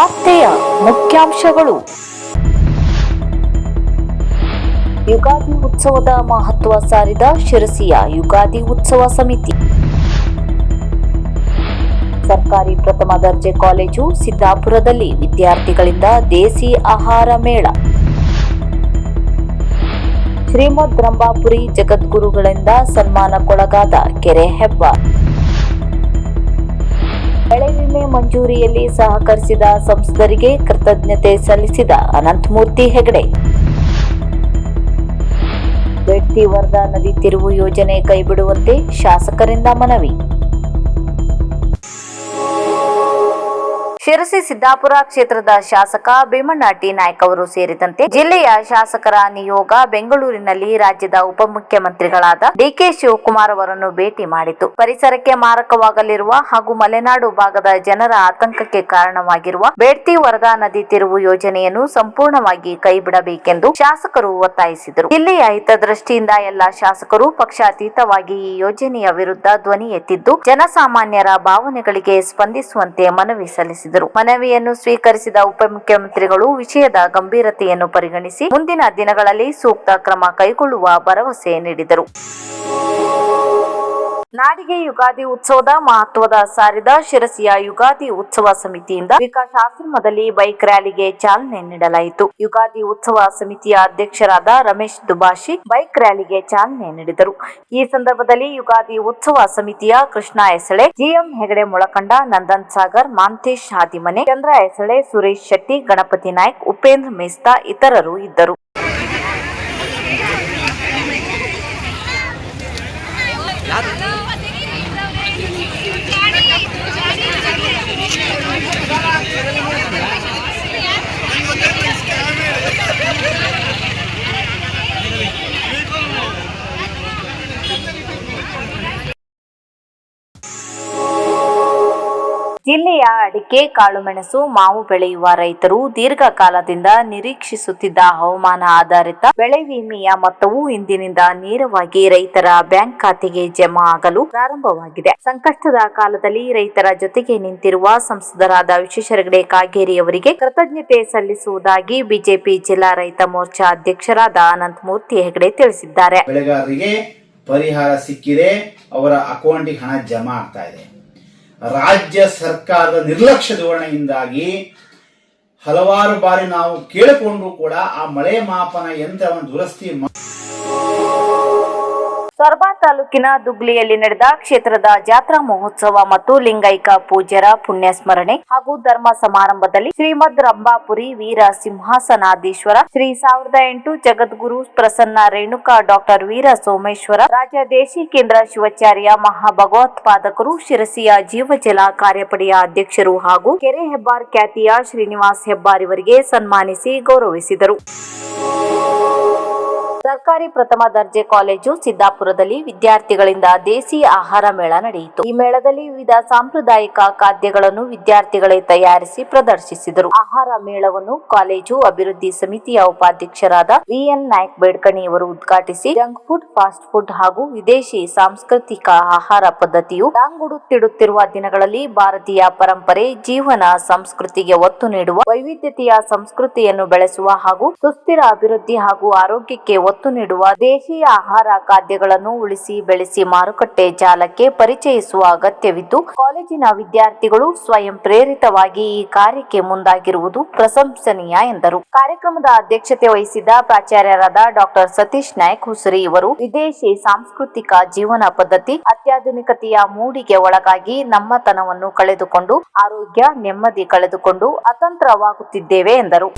ವಾರ್ತೆಯ ಮುಖ್ಯಾಂಶಗಳು. ಯುಗಾದಿ ಉತ್ಸವದ ಮಹತ್ವ ಸಾರಿದ ಶಿರಸಿಯ ಯುಗಾದಿ ಉತ್ಸವ ಸಮಿತಿ. ಸರ್ಕಾರಿ ಪ್ರಥಮ ದರ್ಜೆ ಕಾಲೇಜು ಸಿದ್ದಾಪುರದಲ್ಲಿ ವಿದ್ಯಾರ್ಥಿಗಳಿಂದ ದೇಸಿ ಆಹಾರ ಮೇಳ. ಶ್ರೀಮದ್ ರಂಭಾಪುರಿ ಜಗದ್ಗುರುಗಳಿಂದ ಸನ್ಮಾನಕ್ಕೊಳಗಾದ ಕೆರೆ ಹೆಬ್ಬಾರ್. ಬೆಳೆ ವಿಮೆ ಮಂಜೂರಿಯಲ್ಲಿ ಸಹಕರಿಸಿದ ಸಂಸದರಿಗೆ ಕೃತಜ್ಞತೆ ಸಲ್ಲಿಸಿದ ಅನಂತಮೂರ್ತಿ ಹೆಗಡೆ. ಬೇಡ್ತಿ ವರ್ಧಾ ನದಿ ತಿರುವು ಯೋಜನೆ ಕೈಬಿಡುವಂತೆ ಶಾಸಕರಿಂದ ಮನವಿ. ಶಿರಸಿ ಸಿದ್ದಾಪುರ ಕ್ಷೇತ್ರದ ಶಾಸಕ ಭೀಮಣ್ಣ ಟಿ ನಾಯ್ಕ ಅವರು ಸೇರಿದಂತೆ ಜಿಲ್ಲೆಯ ಶಾಸಕರ ನಿಯೋಗ ಬೆಂಗಳೂರಿನಲ್ಲಿ ರಾಜ್ಯದ ಉಪಮುಖ್ಯಮಂತ್ರಿಗಳಾದ ಡಿಕೆ ಶಿವಕುಮಾರ್ ಅವರನ್ನು ಭೇಟಿ ಮಾಡಿತು. ಪರಿಸರಕ್ಕೆ ಮಾರಕವಾಗಲಿರುವ ಹಾಗೂ ಮಲೆನಾಡು ಭಾಗದ ಜನರ ಆತಂಕಕ್ಕೆ ಕಾರಣವಾಗಿರುವ ಬೇಡ್ತಿ ವರ್ಧಾ ನದಿ ತಿರುವು ಯೋಜನೆಯನ್ನು ಸಂಪೂರ್ಣವಾಗಿ ಕೈಬಿಡಬೇಕೆಂದು ಶಾಸಕರು ಒತ್ತಾಯಿಸಿದರು. ಜಿಲ್ಲೆಯ ಹಿತದೃಷ್ಟಿಯಿಂದ ಎಲ್ಲ ಶಾಸಕರು ಪಕ್ಷಾತೀತವಾಗಿ ಈ ಯೋಜನೆಯ ವಿರುದ್ಧ ಧ್ವನಿ ಎತ್ತಿದ್ದು ಜನಸಾಮಾನ್ಯರ ಭಾವನೆಗಳಿಗೆ ಸ್ಪಂದಿಸುವಂತೆ ಮನವಿ ಸಲ್ಲಿಸಿದರು. ಮನವಿಯನ್ನು ಸ್ವೀಕರಿಸಿದ ಉಪಮುಖ್ಯಮಂತ್ರಿಗಳು ವಿಷಯದ ಗಂಭೀರತೆಯನ್ನು ಪರಿಗಣಿಸಿ ಮುಂದಿನ ದಿನಗಳಲ್ಲಿ ಸೂಕ್ತ ಕ್ರಮ ಕೈಗೊಳ್ಳುವ ಭರವಸೆ ನೀಡಿದರು. ನಾಡಿಗೆ ಯುಗಾದಿ ಉತ್ಸವದ ಮಹತ್ವದ ಸಾರಿದ ಶಿರಸಿಯ ಯುಗಾದಿ ಉತ್ಸವ ಸಮಿತಿಯಿಂದ ವಿಕಾಸ್ ಆಶ್ರಮದಲ್ಲಿ ಬೈಕ್ ರ್ಯಾಲಿಗೆ ಚಾಲನೆ ನೀಡಲಾಯಿತು. ಯುಗಾದಿ ಉತ್ಸವ ಸಮಿತಿಯ ಅಧ್ಯಕ್ಷರಾದ ರಮೇಶ್ ದುಬಾಶಿ ಬೈಕ್ ರ್ಯಾಲಿಗೆ ಚಾಲನೆ ನೀಡಿದರು. ಈ ಸಂದರ್ಭದಲ್ಲಿ ಯುಗಾದಿ ಉತ್ಸವ ಸಮಿತಿಯ ಕೃಷ್ಣ ಹೆಸಳೆ, ಜಿಎಂ ಹೆಗಡೆ ಮುಳಕಂಡ, ನಂದನ್ ಸಾಗರ್, ಮಾಂತೇಶ್ ಹಾದಿಮನೆ, ಚಂದ್ರ ಹೆಸಳೆ, ಸುರೇಶ್ ಶೆಟ್ಟಿ, ಗಣಪತಿ ನಾಯ್ಕ್, ಉಪೇಂದ್ರ ಮೇಸ್ತಾ ಇತರರು ಇದ್ದರು. ಜಿಲ್ಲೆಯ ಅಡಿಕೆ, ಕಾಳುಮೆಣಸು, ಮಾವು ಬೆಳೆಯುವ ರೈತರು ದೀರ್ಘಕಾಲದಿಂದ ನಿರೀಕ್ಷಿಸುತ್ತಿದ್ದ ಹವಾಮಾನ ಆಧಾರಿತ ಬೆಳೆ ವಿಮೆಯ ಮೊತ್ತವು ಇಂದಿನಿಂದ ನೇರವಾಗಿ ರೈತರ ಬ್ಯಾಂಕ್ ಖಾತೆಗೆ ಜಮಾ ಆಗಲು ಪ್ರಾರಂಭವಾಗಿದೆ. ಸಂಕಷ್ಟದ ಕಾಲದಲ್ಲಿ ರೈತರ ಜೊತೆಗೆ ನಿಂತಿರುವ ಸಂಸದರಾದ ವಿಶ್ವೇಶ್ವರ ಕಾಗೇರಿ ಅವರಿಗೆ ಕೃತಜ್ಞತೆ ಸಲ್ಲಿಸುವುದಾಗಿ ಬಿಜೆಪಿ ಜಿಲ್ಲಾ ರೈತ ಮೋರ್ಚಾ ಅಧ್ಯಕ್ಷರಾದ ಅನಂತಮೂರ್ತಿ ಹೆಗಡೆ ತಿಳಿಸಿದ್ದಾರೆ. ಬೆಳೆಗಾರರಿಗೆ ಪರಿಹಾರ ಸಿಕ್ಕಿದೆ, ಅವರ ಅಕೌಂಟಿಗೆ ಹಣ ಜಮಾ ಆಗ್ತಾ ಇದೆ. ರಾಜ್ಯ ಸರ್ಕಾರದ ನಿರ್ಲಕ್ಷ್ಯ ಧೋರಣೆಯಿಂದಾಗಿ ಹಲವಾರು ಬಾರಿ ನಾವು ಕೇಳಿಕೊಂಡ್ರು ಕೂಡ ಆ ಮಳೆ ಮಾಪನ ಯಂತ್ರವನ್ನು ದುರಸ್ತಿ ಸೊರಬ ತಾಲೂಕಿನ ದುಗ್ಲಿಯಲ್ಲಿ ನಡೆದ ಕ್ಷೇತ್ರದ ಜಾತ್ರಾ ಮಹೋತ್ಸವ ಮತ್ತು ಲಿಂಗೈಕ ಪೂಜ್ಯರ ಪುಣ್ಯ ಸ್ಮರಣೆ ಹಾಗೂ ಧರ್ಮ ಸಮಾರಂಭದಲ್ಲಿ ಶ್ರೀಮದ್ ರಂಭಾಪುರಿ ವೀರ ಸಿಂಹಾಸನಾಧೀಶ್ವರ ಶ್ರೀ 1008 ಜಗದ್ಗುರು ಪ್ರಸನ್ನ ರೇಣುಕಾ ಡಾಕ್ಟರ್ ವೀರ ಸೋಮೇಶ್ವರ ರಾಜ್ಯ ದೇಶಿ ಕೇಂದ್ರ ಶಿವಾಚಾರ್ಯ ಮಹಾಭಗವತ್ಪಾದಕರು ಶಿರಸಿಯ ಜೀವಜಲ ಕಾರ್ಯಪಡೆಯ ಅಧ್ಯಕ್ಷರು ಹಾಗೂ ಕೆರೆ ಹೆಬ್ಬಾರ್ ಖ್ಯಾತಿಯ ಶ್ರೀನಿವಾಸ್ ಹೆಬ್ಬಾರ್ ಇವರಿಗೆ ಸನ್ಮಾನಿಸಿ ಗೌರವಿಸಿದರು. ಸರ್ಕಾರಿ ಪ್ರಥಮ ದರ್ಜೆ ಕಾಲೇಜು ಸಿದ್ದಾಪುರದಲ್ಲಿ ವಿದ್ಯಾರ್ಥಿಗಳಿಂದ ದೇಸಿ ಆಹಾರ ಮೇಳ ನಡೆಯಿತು. ಈ ಮೇಳದಲ್ಲಿ ವಿವಿಧ ಸಾಂಪ್ರದಾಯಿಕ ಖಾದ್ಯಗಳನ್ನು ವಿದ್ಯಾರ್ಥಿಗಳೇ ತಯಾರಿಸಿ ಪ್ರದರ್ಶಿಸಿದರು. ಆಹಾರ ಮೇಳವನ್ನು ಕಾಲೇಜು ಅಭಿವೃದ್ಧಿ ಸಮಿತಿಯ ಉಪಾಧ್ಯಕ್ಷರಾದ ವಿಎನ್ ನಾಯ್ಕ್ ಬೇಡ್ಕಣಿ ಅವರು ಉದ್ಘಾಟಿಸಿ ಜಂಕ್ ಫುಡ್, ಫಾಸ್ಟ್ ಫುಡ್ ಹಾಗೂ ವಿದೇಶಿ ಸಾಂಸ್ಕೃತಿಕ ಆಹಾರ ಪದ್ಧತಿಯು ದಾಂಗುಡುತ್ತಿಡುತ್ತಿರುವ ದಿನಗಳಲ್ಲಿ ಭಾರತೀಯ ಪರಂಪರೆ, ಜೀವನ ಸಂಸ್ಕೃತಿಗೆ ಒತ್ತು ನೀಡುವ ವೈವಿಧ್ಯತೆಯ ಸಂಸ್ಕೃತಿಯನ್ನು ಬೆಳೆಸುವ ಹಾಗೂ ಸುಸ್ಥಿರ ಅಭಿವೃದ್ಧಿ ಹಾಗೂ ಆರೋಗ್ಯಕ್ಕೆ ಒತ್ತು ನೀಡುವ ದೇಶೀಯ ಆಹಾರ ಖಾದ್ಯಗಳನ್ನು ಉಳಿಸಿ ಬೆಳೆಸಿ ಮಾರುಕಟ್ಟೆ ಜಾಲಕ್ಕೆ ಪರಿಚಯಿಸುವ ಅಗತ್ಯವಿದ್ದು, ಕಾಲೇಜಿನ ವಿದ್ಯಾರ್ಥಿಗಳು ಸ್ವಯಂ ಪ್ರೇರಿತವಾಗಿ ಈ ಕಾರ್ಯಕ್ಕೆ ಮುಂದಾಗಿರುವುದು ಪ್ರಶಂಸನೀಯ ಎಂದರು. ಕಾರ್ಯಕ್ರಮದ ಅಧ್ಯಕ್ಷತೆ ವಹಿಸಿದ್ದ ಪ್ರಾಚಾರ್ಯರಾದ ಡಾಕ್ಟರ್ ಸತೀಶ್ ನಾಯ್ಕ್ ಹುಸರಿ ಇವರು ವಿದೇಶಿ ಸಾಂಸ್ಕೃತಿಕ ಜೀವನ ಪದ್ಧತಿ ಅತ್ಯಾಧುನಿಕತೆಯ ಮೂಡಿಗೆ ಒಳಗಾಗಿ ನಮ್ಮತನವನ್ನು ಕಳೆದುಕೊಂಡು ಆರೋಗ್ಯ, ನೆಮ್ಮದಿ ಕಳೆದುಕೊಂಡು ಅತಂತ್ರವಾಗುತ್ತಿದ್ದೇವೆ ಎಂದರು.